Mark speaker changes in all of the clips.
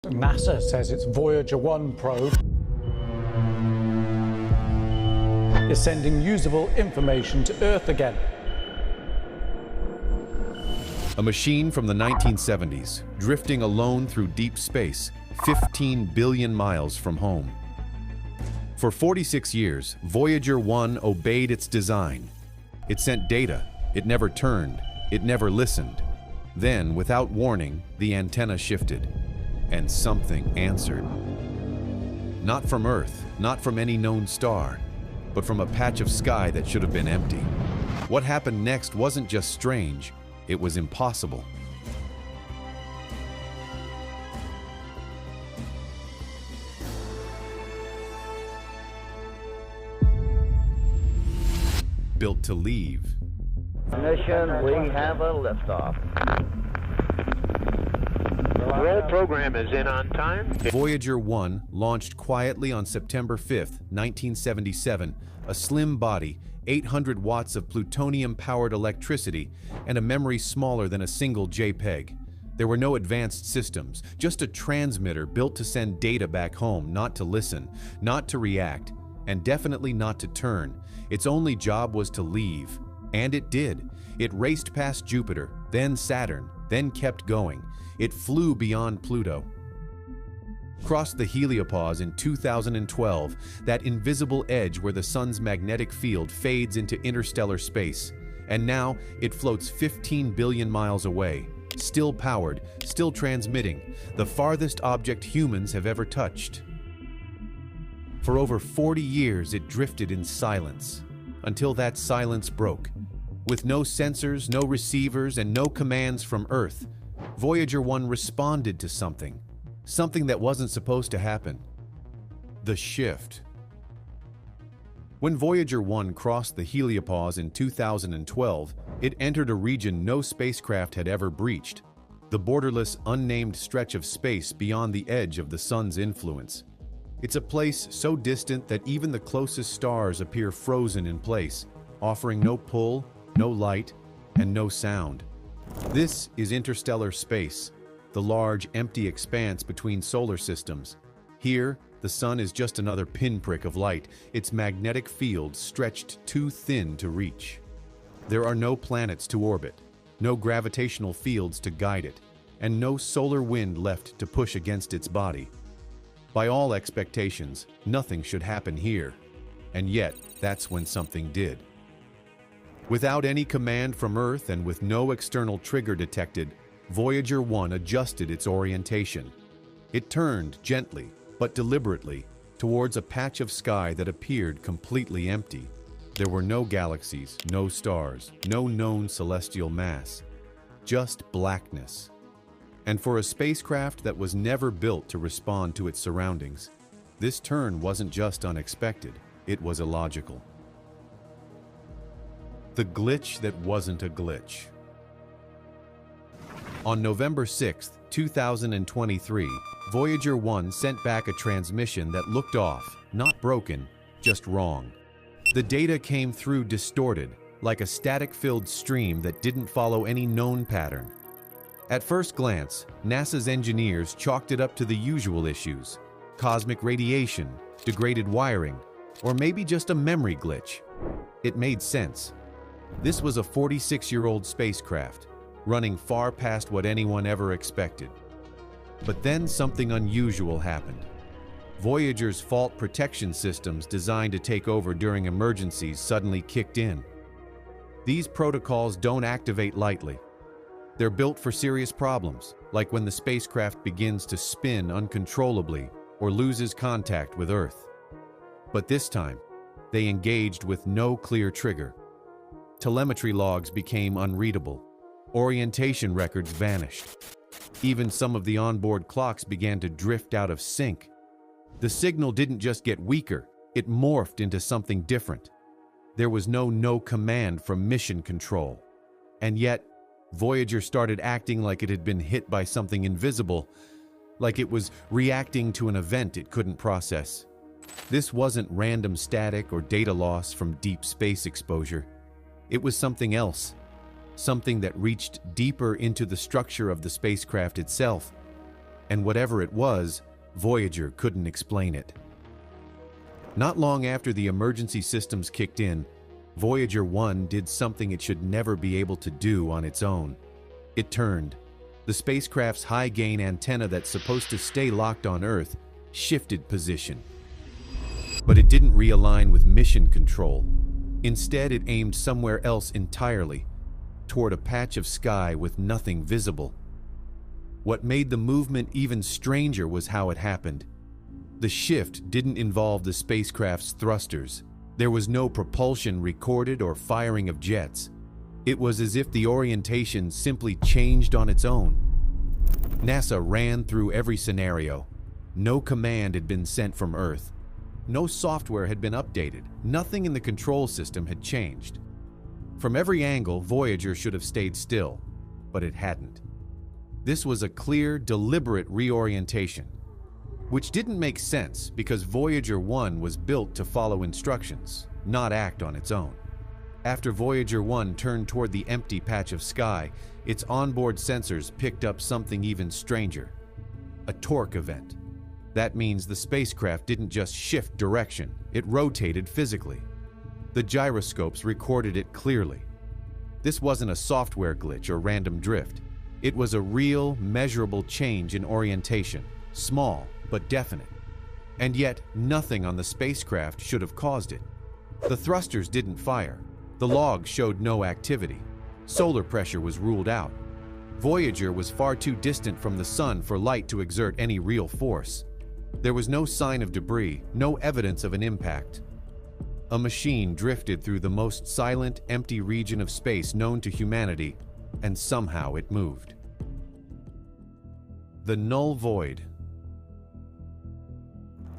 Speaker 1: NASA says its Voyager 1 probe is sending usable information to Earth again.
Speaker 2: A machine from the 1970s, drifting alone through deep space, 15 billion miles from home. For 46 years, Voyager 1 obeyed its design. It sent data, it never turned, it never listened. Then, without warning, the antenna shifted, and something answered. Not from Earth, not from any known star, but from a patch of sky that should have been empty. What happened next wasn't just strange, it was impossible. Built to leave.
Speaker 3: Mission, we have a liftoff.
Speaker 4: The roll program is in on time.
Speaker 2: Voyager 1 launched quietly on September 5th, 1977, a slim body, 800 watts of plutonium-powered electricity, and a memory smaller than a single JPEG. There were no advanced systems, just a transmitter built to send data back home, not to listen, not to react, and definitely not to turn. Its only job was to leave. And it did. It raced past Jupiter, then Saturn, then kept going. It flew beyond Pluto. Crossed the heliopause in 2012, that invisible edge where the sun's magnetic field fades into interstellar space. And now it floats 15 billion miles away, still powered, still transmitting, the farthest object humans have ever touched. For over 40 years, it drifted in silence, until that silence broke. With no sensors, no receivers, and no commands from Earth, Voyager 1 responded to something that wasn't supposed to happen. The shift. When Voyager 1 crossed the heliopause in 2012, it entered a region no spacecraft had ever breached, the borderless, unnamed stretch of space beyond the edge of the sun's influence. It's a place so distant that even the closest stars appear frozen in place, offering no pull, no light, and no sound. This is interstellar space, the large, empty expanse between solar systems. Here, the sun is just another pinprick of light, its magnetic field stretched too thin to reach. There are no planets to orbit, no gravitational fields to guide it, and no solar wind left to push against its body. By all expectations, nothing should happen here, and yet that's when something did. Without any command from Earth and with no external trigger detected, Voyager 1 adjusted its orientation. It turned gently, but deliberately, towards a patch of sky that appeared completely empty. There were no galaxies, no stars, no known celestial mass, just blackness. And for a spacecraft that was never built to respond to its surroundings, this turn wasn't just unexpected, it was illogical. The glitch that wasn't a glitch. On November 6, 2023, Voyager 1 sent back a transmission that looked off, not broken, just wrong. The data came through distorted, like a static-filled stream that didn't follow any known pattern. At first glance, NASA's engineers chalked it up to the usual issues: cosmic radiation, degraded wiring, or maybe just a memory glitch. It made sense. This was a 46-year-old spacecraft, running far past what anyone ever expected. But then something unusual happened. Voyager's fault protection systems designed to take over during emergencies suddenly kicked in. These protocols don't activate lightly. They're built for serious problems, like when the spacecraft begins to spin uncontrollably or loses contact with Earth. But this time, they engaged with no clear trigger. Telemetry logs became unreadable. Orientation records vanished. Even some of the onboard clocks began to drift out of sync. The signal didn't just get weaker, it morphed into something different. There was no command from mission control. And yet, Voyager started acting like it had been hit by something invisible, like it was reacting to an event it couldn't process. This wasn't random static or data loss from deep space exposure. It was something else, something that reached deeper into the structure of the spacecraft itself. And whatever it was, Voyager couldn't explain it. Not long after the emergency systems kicked in, Voyager 1 did something it should never be able to do on its own. It turned. The spacecraft's high-gain antenna that's supposed to stay locked on Earth shifted position. But it didn't realign with mission control. Instead, it aimed somewhere else entirely, toward a patch of sky with nothing visible. What made the movement even stranger was how it happened. The shift didn't involve the spacecraft's thrusters. There was no propulsion recorded or firing of jets. It was as if the orientation simply changed on its own. NASA ran through every scenario. No command had been sent from Earth. No software had been updated. Nothing in the control system had changed. From every angle, Voyager should have stayed still, but it hadn't. This was a clear, deliberate reorientation, which didn't make sense because Voyager 1 was built to follow instructions, not act on its own. After Voyager 1 turned toward the empty patch of sky, its onboard sensors picked up something even stranger: a torque event. That means the spacecraft didn't just shift direction, it rotated physically. The gyroscopes recorded it clearly. This wasn't a software glitch or random drift. It was a real, measurable change in orientation, small but definite. And yet, nothing on the spacecraft should have caused it. The thrusters didn't fire. The logs showed no activity. Solar pressure was ruled out. Voyager was far too distant from the sun for light to exert any real force. There was no sign of debris, no evidence of an impact. A machine drifted through the most silent, empty region of space known to humanity, and somehow it moved. The null void.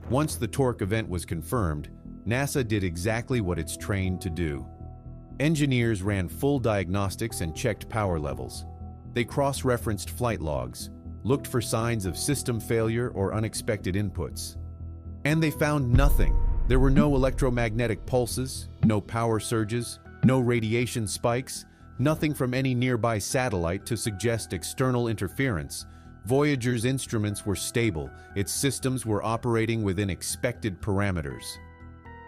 Speaker 2: Once the torque event was confirmed, NASA did exactly what it's trained to do. Engineers ran full diagnostics and checked power levels. They cross-referenced flight logs, looked for signs of system failure or unexpected inputs. And they found nothing. There were no electromagnetic pulses, no power surges, no radiation spikes, nothing from any nearby satellite to suggest external interference. Voyager's instruments were stable, its systems were operating within expected parameters.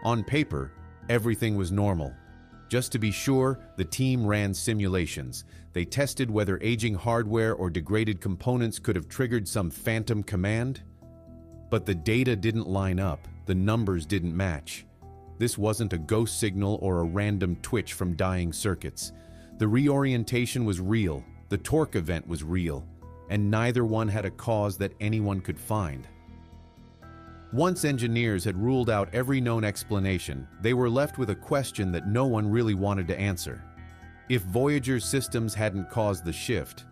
Speaker 2: On paper, everything was normal. Just to be sure, the team ran simulations. They tested whether aging hardware or degraded components could have triggered some phantom command. But the data didn't line up, the numbers didn't match. This wasn't a ghost signal or a random twitch from dying circuits. The reorientation was real, the torque event was real, and neither one had a cause that anyone could find. Once engineers had ruled out every known explanation, they were left with a question that no one really wanted to answer. If Voyager's systems hadn't caused the shift,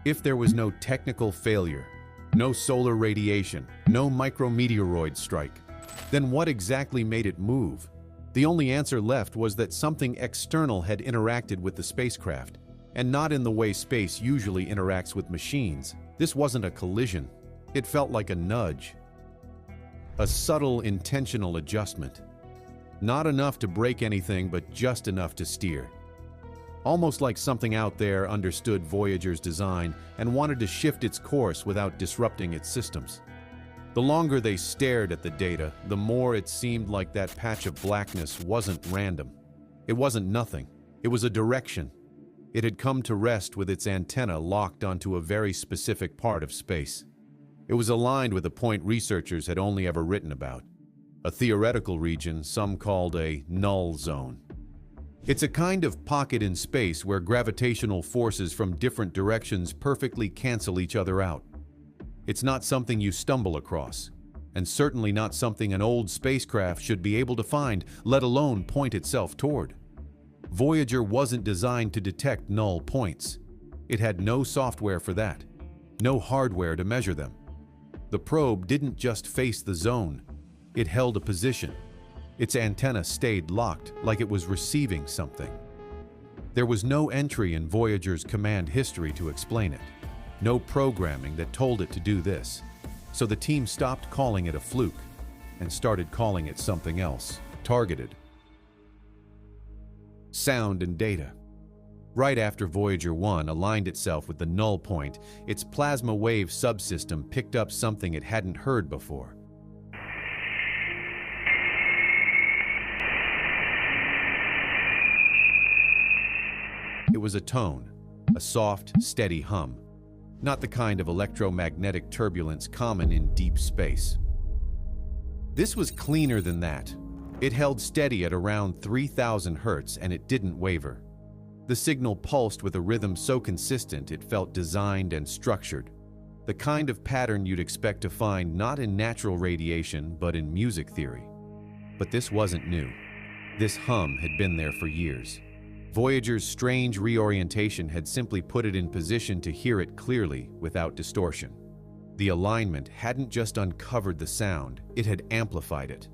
Speaker 2: if there was no technical failure, no solar radiation, no micrometeoroid strike, then what exactly made it move? The only answer left was that something external had interacted with the spacecraft, and not in the way space usually interacts with machines. This wasn't a collision. It felt like a nudge. A subtle, intentional adjustment. Not enough to break anything, but just enough to steer. Almost like something out there understood Voyager's design and wanted to shift its course without disrupting its systems. The longer they stared at the data, the more it seemed like that patch of blackness wasn't random. It wasn't nothing. It was a direction. It had come to rest with its antenna locked onto a very specific part of space. It was aligned with a point researchers had only ever written about, a theoretical region some called a null zone. It's a kind of pocket in space where gravitational forces from different directions perfectly cancel each other out. It's not something you stumble across, and certainly not something an old spacecraft should be able to find, let alone point itself toward. Voyager wasn't designed to detect null points. It had no software for that, no hardware to measure them. The probe didn't just face the zone, it held a position. Its antenna stayed locked, like it was receiving something. There was no entry in Voyager's command history to explain it, no programming that told it to do this. So the team stopped calling it a fluke and started calling it something else, targeted. Sound and data. Right after Voyager 1 aligned itself with the null point, its plasma wave subsystem picked up something it hadn't heard before. It was a tone, a soft, steady hum, not the kind of electromagnetic turbulence common in deep space. This was cleaner than that. It held steady at around 3,000 hertz and it didn't waver. The signal pulsed with a rhythm so consistent it felt designed and structured, the kind of pattern you'd expect to find not in natural radiation but in music theory. But this wasn't new. This hum had been there for years. Voyager's strange reorientation had simply put it in position to hear it clearly without distortion. The alignment hadn't just uncovered the sound, it had amplified it.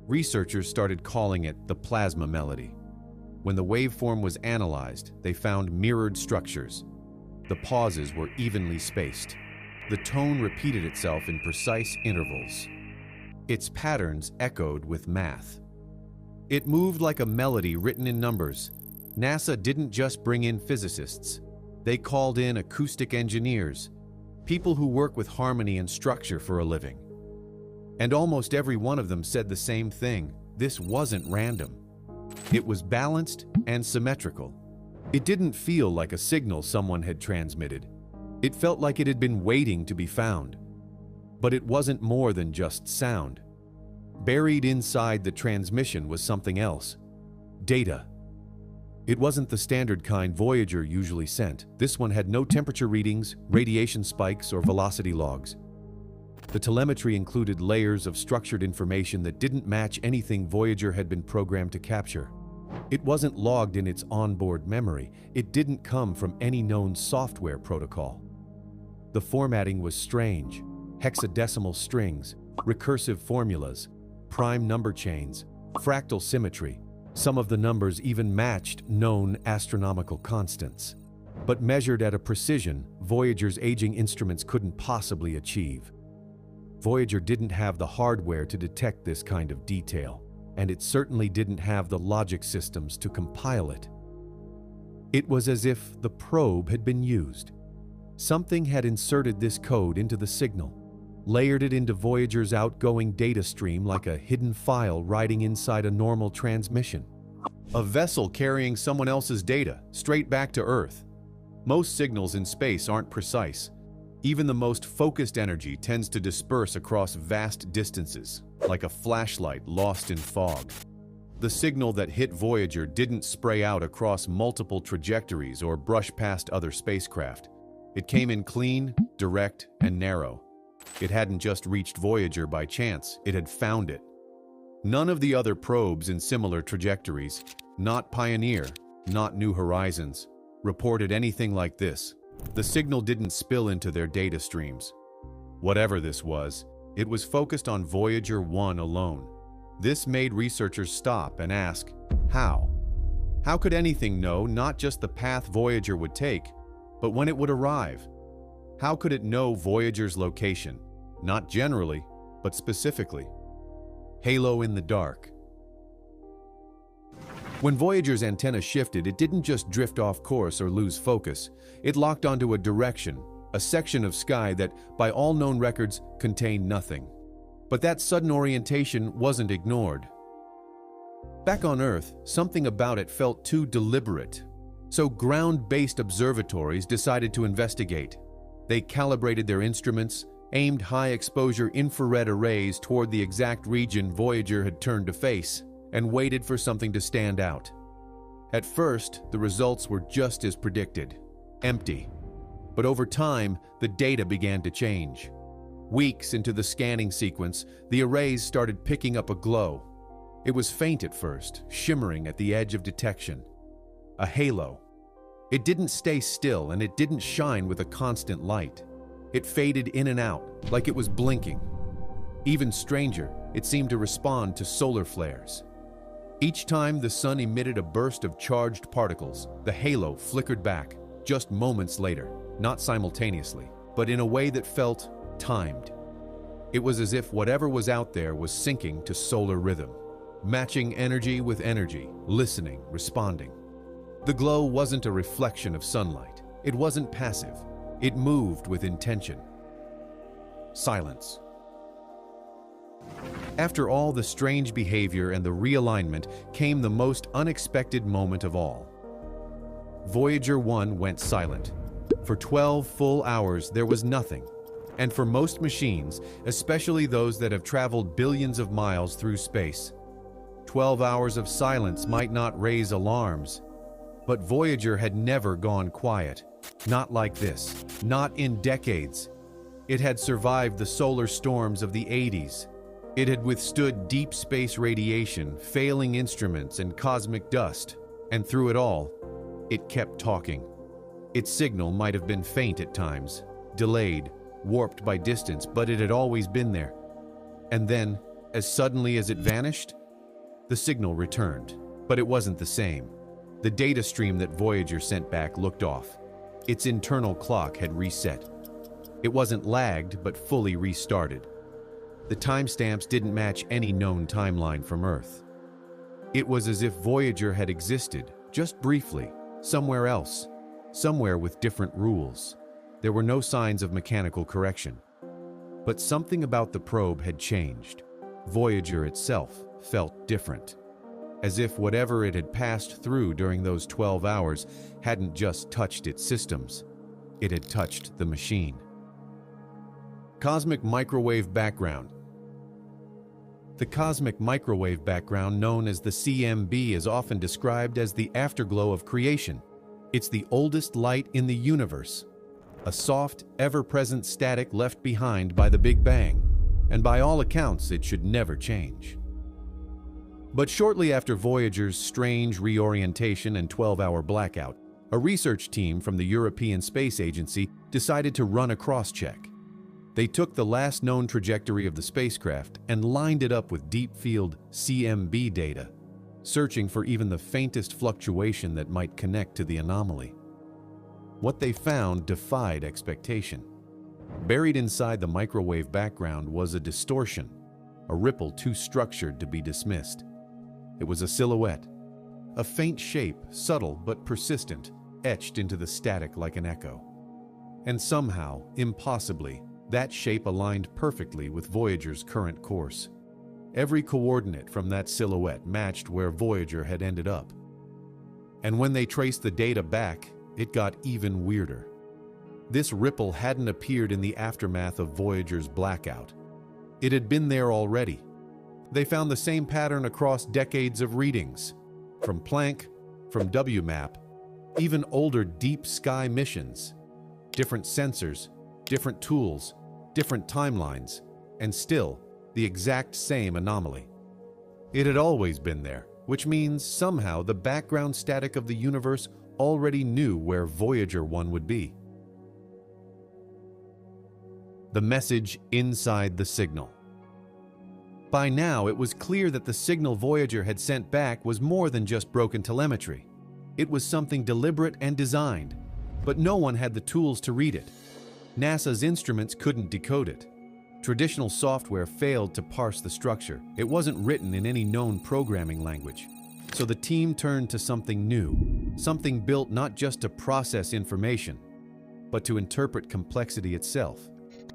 Speaker 2: Researchers started calling it the plasma melody. When the waveform was analyzed, they found mirrored structures. The pauses were evenly spaced. The tone repeated itself in precise intervals. Its patterns echoed with math. It moved like a melody written in numbers. NASA didn't just bring in physicists. They called in acoustic engineers, people who work with harmony and structure for a living. And almost every one of them said the same thing. This wasn't random. It was balanced and symmetrical. It didn't feel like a signal someone had transmitted. It felt like it had been waiting to be found. But it wasn't more than just sound. Buried inside the transmission was something else. Data. It wasn't the standard kind Voyager usually sent. This one had no temperature readings, radiation spikes, or velocity logs. The telemetry included layers of structured information that didn't match anything Voyager had been programmed to capture. It wasn't logged in its onboard memory. It didn't come from any known software protocol. The formatting was strange. Hexadecimal strings, recursive formulas, prime number chains, fractal symmetry. Some of the numbers even matched known astronomical constants. But measured at a precision Voyager's aging instruments couldn't possibly achieve. Voyager didn't have the hardware to detect this kind of detail, and it certainly didn't have the logic systems to compile it. It was as if the probe had been used. Something had inserted this code into the signal, layered it into Voyager's outgoing data stream like a hidden file riding inside a normal transmission. A vessel carrying someone else's data, straight back to Earth. Most signals in space aren't precise. Even the most focused energy tends to disperse across vast distances, like a flashlight lost in fog. The signal that hit Voyager didn't spray out across multiple trajectories or brush past other spacecraft. It came in clean, direct, and narrow. It hadn't just reached Voyager by chance, it had found it. None of the other probes in similar trajectories, not Pioneer, not New Horizons, reported anything like this. The signal didn't spill into their data streams. Whatever this was, it was focused on Voyager 1 alone. This made researchers stop and ask, how? How could anything know not just the path Voyager would take, but when it would arrive? How could it know Voyager's location? Not generally, but specifically. Halo in the dark. When Voyager's antenna shifted, it didn't just drift off course or lose focus. It locked onto a direction, a section of sky that, by all known records, contained nothing. But that sudden orientation wasn't ignored. Back on Earth, something about it felt too deliberate. So ground-based observatories decided to investigate. They calibrated their instruments, aimed high-exposure infrared arrays toward the exact region Voyager had turned to face, and waited for something to stand out. At first, the results were just as predicted, empty. But over time, the data began to change. Weeks into the scanning sequence, the arrays started picking up a glow. It was faint at first, shimmering at the edge of detection. A halo. It didn't stay still, and it didn't shine with a constant light. It faded in and out, like it was blinking. Even stranger, it seemed to respond to solar flares. Each time the sun emitted a burst of charged particles, the halo flickered back, just moments later, not simultaneously, but in a way that felt timed. It was as if whatever was out there was syncing to solar rhythm, matching energy with energy, listening, responding. The glow wasn't a reflection of sunlight. It wasn't passive. It moved with intention. Silence. After all the strange behavior and the realignment came the most unexpected moment of all. Voyager 1 went silent. For 12 full hours, there was nothing. And for most machines, especially those that have traveled billions of miles through space, 12 hours of silence might not raise alarms. But Voyager had never gone quiet. Not like this. Not in decades. It had survived the solar storms of the 80s. It had withstood deep space radiation, failing instruments, and cosmic dust. And through it all, it kept talking. Its signal might have been faint at times, delayed, warped by distance, but it had always been there. And then, as suddenly as it vanished, the signal returned. But it wasn't the same. The data stream that Voyager sent back looked off. Its internal clock had reset. It wasn't lagged, but fully restarted. The timestamps didn't match any known timeline from Earth. It was as if Voyager had existed, just briefly, somewhere else, somewhere with different rules. There were no signs of mechanical correction. But something about the probe had changed. Voyager itself felt different. As if whatever it had passed through during those 12 hours hadn't just touched its systems, it had touched the machine. Cosmic microwave background. The cosmic microwave background, known as the CMB, is often described as the afterglow of creation. It's the oldest light in the universe, a soft, ever-present static left behind by the Big Bang, and by all accounts, it should never change. But shortly after Voyager's strange reorientation and 12-hour blackout, a research team from the European Space Agency decided to run a cross-check. They took the last known trajectory of the spacecraft and lined it up with deep-field CMB data, searching for even the faintest fluctuation that might connect to the anomaly. What they found defied expectation. Buried inside the microwave background was a distortion, a ripple too structured to be dismissed. It was a silhouette, a faint shape, subtle but persistent, etched into the static like an echo. And somehow, impossibly, that shape aligned perfectly with Voyager's current course. Every coordinate from that silhouette matched where Voyager had ended up. And when they traced the data back, it got even weirder. This ripple hadn't appeared in the aftermath of Voyager's blackout. It had been there already. They found the same pattern across decades of readings, from Planck, from WMAP, even older deep sky missions. Different sensors, different tools, different timelines, and still the exact same anomaly. It had always been there, which means somehow the background static of the universe already knew where Voyager 1 would be. The message inside the signal. By now, it was clear that the signal Voyager had sent back was more than just broken telemetry. It was something deliberate and designed, but no one had the tools to read it. NASA's instruments couldn't decode it. Traditional software failed to parse the structure. It wasn't written in any known programming language. So the team turned to something new, something built not just to process information, but to interpret complexity itself.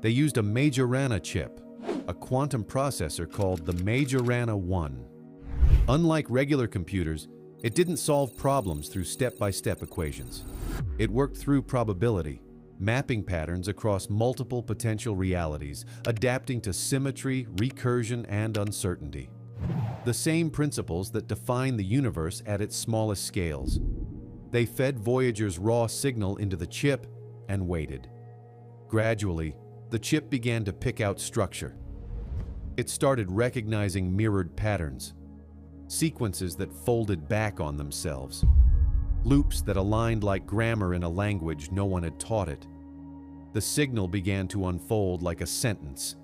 Speaker 2: They used a Majorana chip, a quantum processor called the Majorana 1. Unlike regular computers, it didn't solve problems through step-by-step equations. It worked through probability, mapping patterns across multiple potential realities, adapting to symmetry, recursion, and uncertainty. The same principles that define the universe at its smallest scales. They fed Voyager's raw signal into the chip and waited. Gradually, the chip began to pick out structure. It started recognizing mirrored patterns, sequences that folded back on themselves, loops that aligned like grammar in a language no one had taught it. The signal began to unfold like a sentence,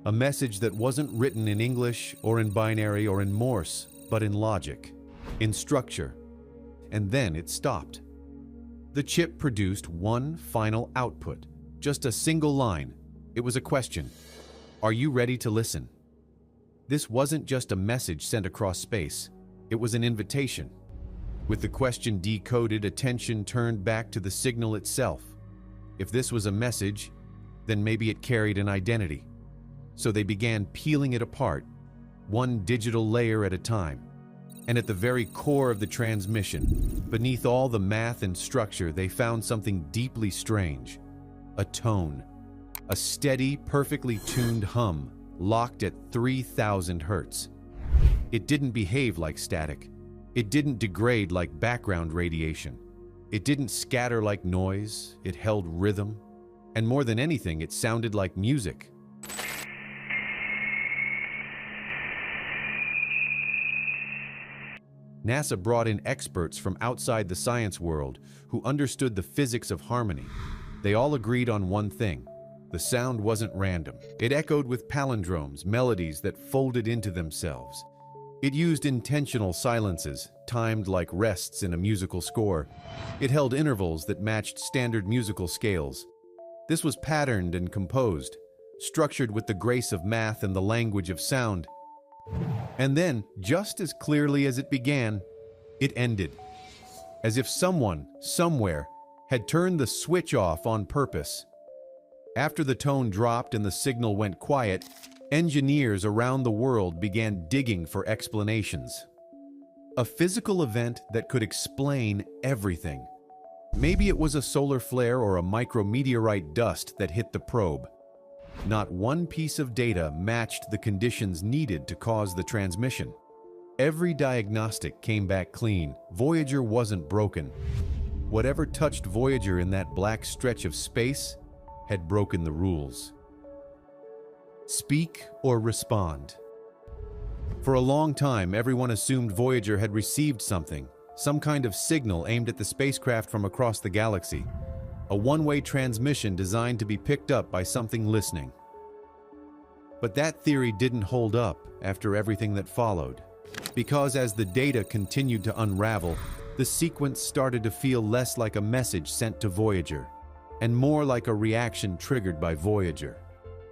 Speaker 2: a message that wasn't written in English or in binary or in Morse, but in logic, in structure. And then it stopped. The chip produced one final output, just a single line. It was a question. Are you ready to listen? This wasn't just a message sent across space. It was an invitation. With the question decoded, attention turned back to the signal itself. If this was a message, then maybe it carried an identity. So they began peeling it apart, one digital layer at a time. And at the very core of the transmission, beneath all the math and structure, they found something deeply strange. A tone. A steady, perfectly tuned hum, locked at 3,000 hertz. It didn't behave like static. It didn't degrade like background radiation. It didn't scatter like noise. It held rhythm. And more than anything, it sounded like music. NASA brought in experts from outside the science world who understood the physics of harmony. They all agreed on one thing. The sound wasn't random. It echoed with palindromes, melodies that folded into themselves. It used intentional silences, timed like rests in a musical score. It held intervals that matched standard musical scales. This was patterned and composed, structured with the grace of math and the language of sound. And then, just as clearly as it began, it ended. As if someone, somewhere, had turned the switch off on purpose. After the tone dropped and the signal went quiet, engineers around the world began digging for explanations. A physical event that could explain everything. Maybe it was a solar flare or a micrometeorite dust that hit the probe. Not one piece of data matched the conditions needed to cause the transmission. Every diagnostic came back clean. Voyager wasn't broken. Whatever touched Voyager in that black stretch of space had broken the rules. Speak or respond. For a long time, everyone assumed Voyager had received something, some kind of signal aimed at the spacecraft from across the galaxy. A one-way transmission designed to be picked up by something listening. But that theory didn't hold up after everything that followed, because as the data continued to unravel, the sequence started to feel less like a message sent to Voyager, and more like a reaction triggered by Voyager.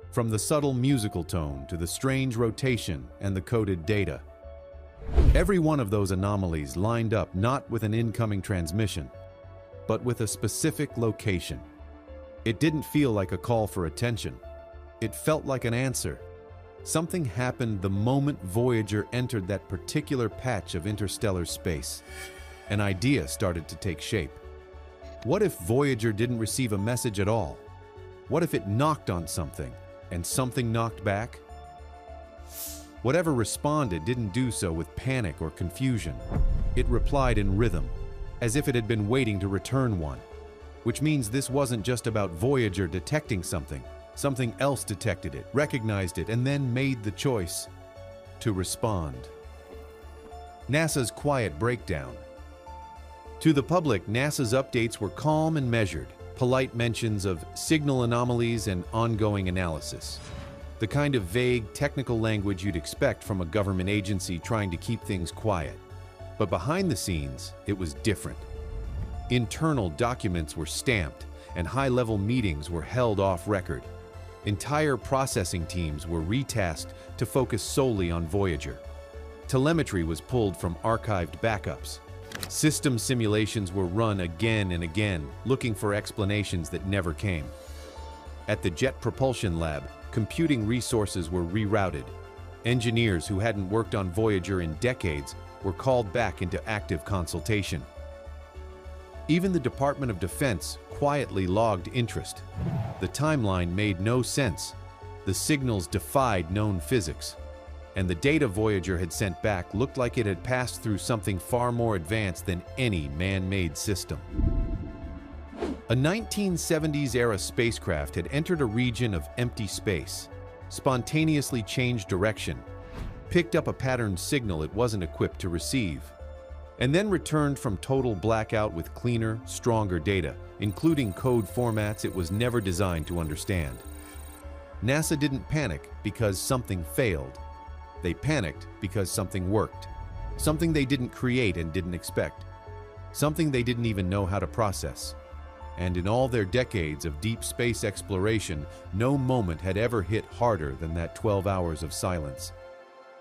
Speaker 2: From the subtle musical tone to the strange rotation and the coded data. Every one of those anomalies lined up not with an incoming transmission, but with a specific location. It didn't feel like a call for attention. It felt like an answer. Something happened the moment Voyager entered that particular patch of interstellar space. An idea started to take shape. What if Voyager didn't receive a message at all? What if it knocked on something, and something knocked back? Whatever responded didn't do so with panic or confusion. It replied in rhythm, as if it had been waiting to return one. Which means this wasn't just about Voyager detecting something. Something else detected it, recognized it, and then made the choice to respond. NASA's quiet breakdown. To the public, NASA's updates were calm and measured, polite mentions of signal anomalies and ongoing analysis. The kind of vague, technical language you'd expect from a government agency trying to keep things quiet. But behind the scenes, it was different. Internal documents were stamped, and high-level meetings were held off record. Entire processing teams were retasked to focus solely on Voyager. Telemetry was pulled from archived backups. System simulations were run again and again, looking for explanations that never came. At the Jet Propulsion Lab, computing resources were rerouted. Engineers who hadn't worked on Voyager in decades were called back into active consultation. Even the Department of Defense quietly logged interest. The timeline made no sense. The signals defied known physics. And the data Voyager had sent back looked like it had passed through something far more advanced than any man-made system. A 1970s-era spacecraft had entered a region of empty space, spontaneously changed direction, picked up a patterned signal it wasn't equipped to receive, and then returned from total blackout with cleaner, stronger data, including code formats it was never designed to understand. NASA didn't panic because something failed. They panicked because something worked. Something they didn't create and didn't expect. Something they didn't even know how to process. And in all their decades of deep space exploration, no moment had ever hit harder than that 12 hours of silence.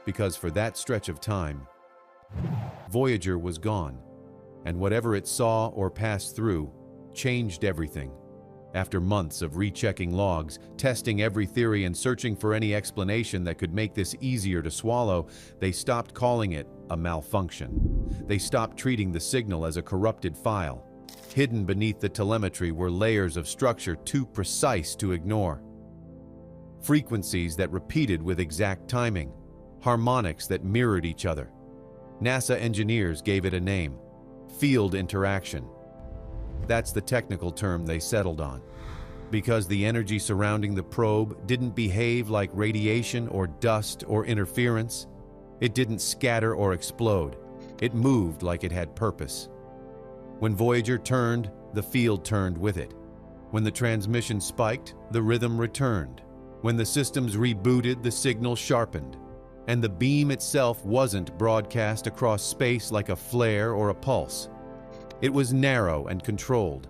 Speaker 2: Because for that stretch of time, Voyager was gone. And whatever it saw or passed through changed everything. After months of rechecking logs, testing every theory and searching for any explanation that could make this easier to swallow, they stopped calling it a malfunction. They stopped treating the signal as a corrupted file. Hidden beneath the telemetry were layers of structure too precise to ignore. Frequencies that repeated with exact timing, harmonics that mirrored each other. NASA engineers gave it a name: field interaction. That's the technical term they settled on. Because the energy surrounding the probe didn't behave like radiation or dust or interference. It didn't scatter or explode. It moved like it had purpose. When Voyager turned, the field turned with it. When the transmission spiked, the rhythm returned. When the systems rebooted, the signal sharpened. And the beam itself wasn't broadcast across space like a flare or a pulse. It was narrow and controlled.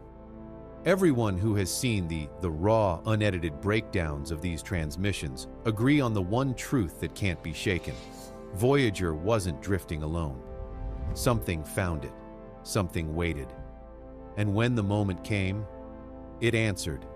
Speaker 2: Everyone who has seen the raw, unedited breakdowns of these transmissions agree on the one truth that can't be shaken. Voyager wasn't drifting alone. Something found it. Something waited. And when the moment came, it answered.